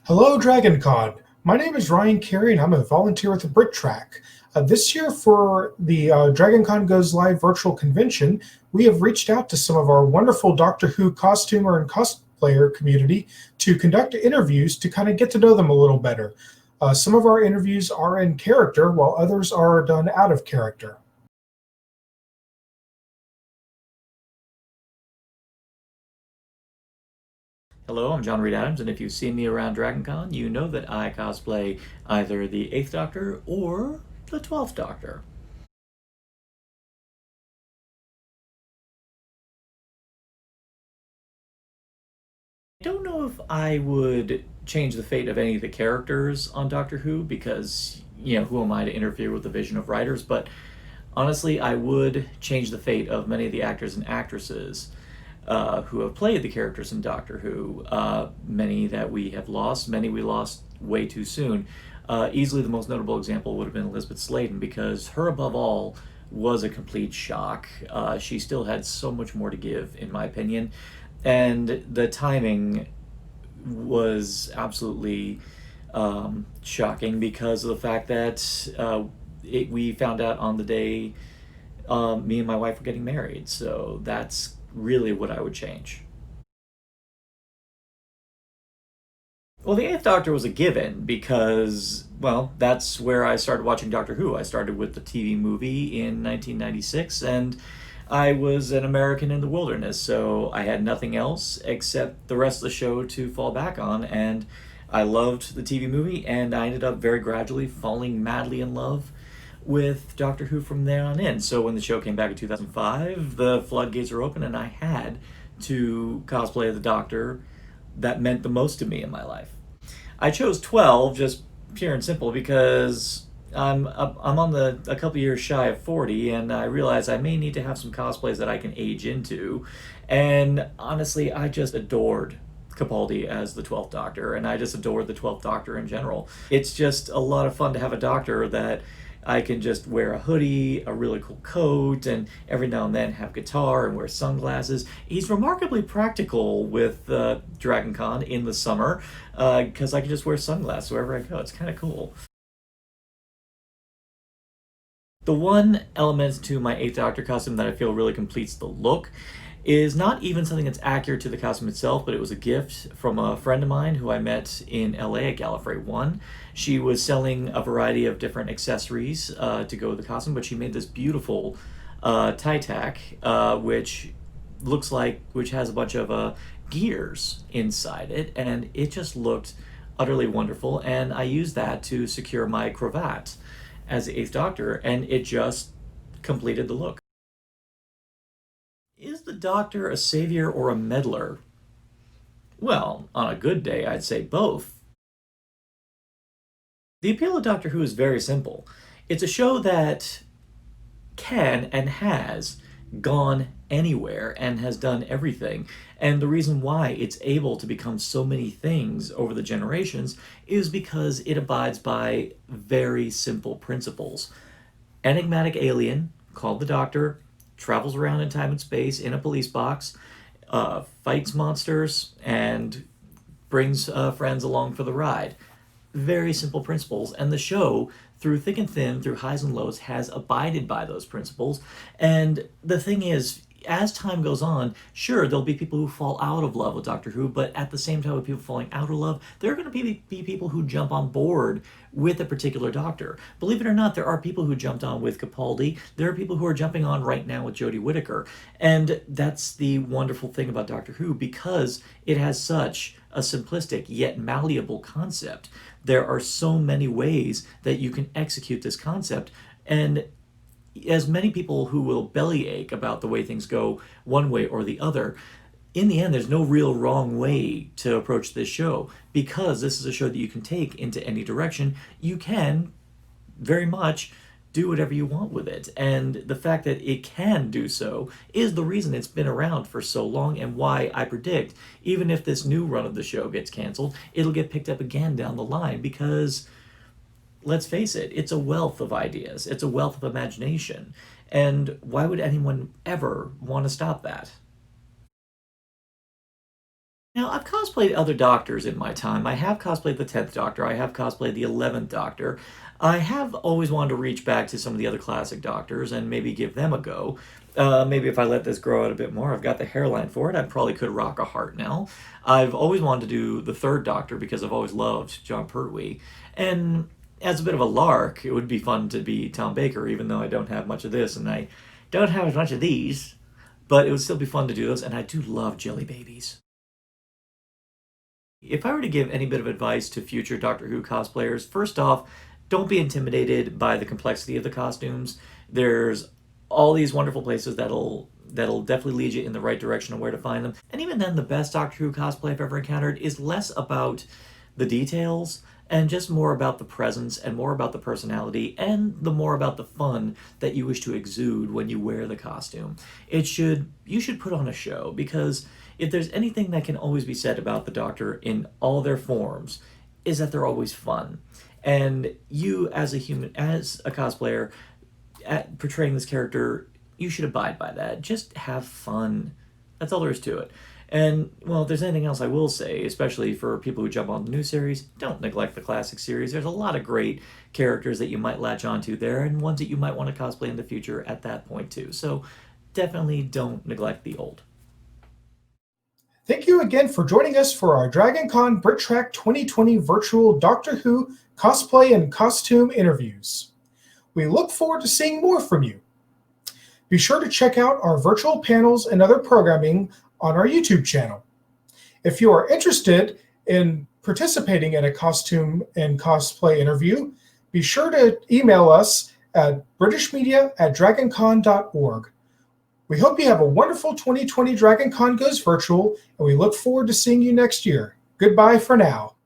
Hello, DragonCon. My name is Ryan Carey, and I'm a volunteer with the BritTrack. This year, for the DragonCon Goes Live virtual convention, we have reached out to some of our wonderful Doctor Who costumer and cosplayer community to conduct interviews to kind of get to know them a little better. Some of our interviews are in character, while others are done out of character. Hello, I'm John Reid Adams, and if you've seen me around DragonCon, you know that I cosplay either the 8th Doctor or the 12th Doctor. I don't know if I would change the fate of any of the characters on Doctor Who because, who am I to interfere with the vision of writers? But honestly, I would change the fate of many of the actors and actresses who have played the characters in Doctor Who. Many that we have lost, many we lost way too soon. Easily the most notable example would have been Elizabeth Sladen because her, above all, was a complete shock. She still had so much more to give, in my opinion, and the timing was absolutely shocking because of the fact that we found out on the day me and my wife were getting married. So that's really what I would change. Well, the Eighth Doctor was a given because, well, that's where I started watching Doctor Who. I started with the TV movie in 1996, and I was an American in the wilderness, so I had nothing else except the rest of the show to fall back on, and I loved the TV movie, and I ended up very gradually falling madly in love with Doctor Who from there on in. So when the show came back in 2005, the floodgates were open, and I had to cosplay the Doctor that meant the most to me in my life. I chose 12 just pure and simple because I'm on the a couple years shy of 40, and I realize I may need to have some cosplays that I can age into. And honestly, I just adored Capaldi as the 12th Doctor, and I just adored the 12th Doctor in general. It's just a lot of fun to have a Doctor that I can just wear a hoodie, a really cool coat, and every now and then have guitar and wear sunglasses. He's remarkably practical with Dragon Con in the summer because I can just wear sunglasses wherever I go. It's kind of cool. The one element to my 8th Doctor costume that I feel really completes the look is not even something that's accurate to the costume itself, but it was a gift from a friend of mine who I met in LA at Gallifrey 1. She was selling a variety of different accessories to go with the costume, but she made this beautiful tie tack, which has a bunch of gears inside it, and it just looked utterly wonderful. And I used that to secure my cravat as the 8th Doctor, and it just completed the look. Is the Doctor a savior or a meddler? Well, on a good day, I'd say both. The appeal of Doctor Who is very simple. It's a show that can and has gone anywhere and has done everything. And the reason why it's able to become so many things over the generations is because it abides by very simple principles. Enigmatic alien called the Doctor travels around in time and space in a police box, fights monsters, and brings friends along for the ride. Very simple principles, and the show, through thick and thin, through highs and lows, has abided by those principles. And the thing is, as time goes on, sure, there'll be people who fall out of love with Doctor Who, but at the same time, with people falling out of love, there are going to be people who jump on board with a particular Doctor. Believe it or not, there are people who jumped on with Capaldi. There are people who are jumping on right now with Jodie Whittaker. And that's the wonderful thing about Doctor Who, because it has such a simplistic yet malleable concept. There are so many ways that you can execute this concept, and as many people who will bellyache about the way things go one way or the other, in the end, there's no real wrong way to approach this show because this is a show that you can take into any direction. You can very much do whatever you want with it. And the fact that it can do so is the reason it's been around for so long, and why I predict, even if this new run of the show gets canceled, it'll get picked up again down the line because, let's face it, it's a wealth of ideas, it's a wealth of imagination. And why would anyone ever want to stop that? Now, I've cosplayed other Doctors in my time. I have cosplayed the 10th Doctor. I have cosplayed the 11th Doctor. I have always wanted to reach back to some of the other classic Doctors and maybe give them a go. Maybe if I let this grow out a bit more, I've got the hairline for it. I probably could rock a heart now. I've always wanted to do the 3rd Doctor because I've always loved John Pertwee. And as a bit of a lark, it would be fun to be Tom Baker, even though I don't have much of this and I don't have as much of these. But it would still be fun to do those, and I do love jelly babies. If I were to give any bit of advice to future Doctor Who cosplayers, first off, don't be intimidated by the complexity of the costumes. There's all these wonderful places that'll definitely lead you in the right direction of where to find them. And even then, the best Doctor Who cosplay I've ever encountered is less about the details and just more about the presence and more about the personality and the more about the fun that you wish to exude when you wear the costume. You should put on a show, because if there's anything that can always be said about the Doctor in all their forms, is that they're always fun. And you, as a human, as a cosplayer, portraying this character, you should abide by that. Just have fun. That's all there is to it. And, well, if there's anything else I will say, especially for people who jump on the new series, don't neglect the classic series. There's a lot of great characters that you might latch onto there, and ones that you might want to cosplay in the future at that point, too. So definitely don't neglect the old. Thank you again for joining us for our DragonCon BritTrack 2020 virtual Doctor Who cosplay and costume interviews. We look forward to seeing more from you. Be sure to check out our virtual panels and other programming on our YouTube channel. If you are interested in participating in a costume and cosplay interview, be sure to email us at britishmedia@dragoncon.org. We hope you have a wonderful 2020 DragonCon Goes Virtual, and we look forward to seeing you next year. Goodbye for now.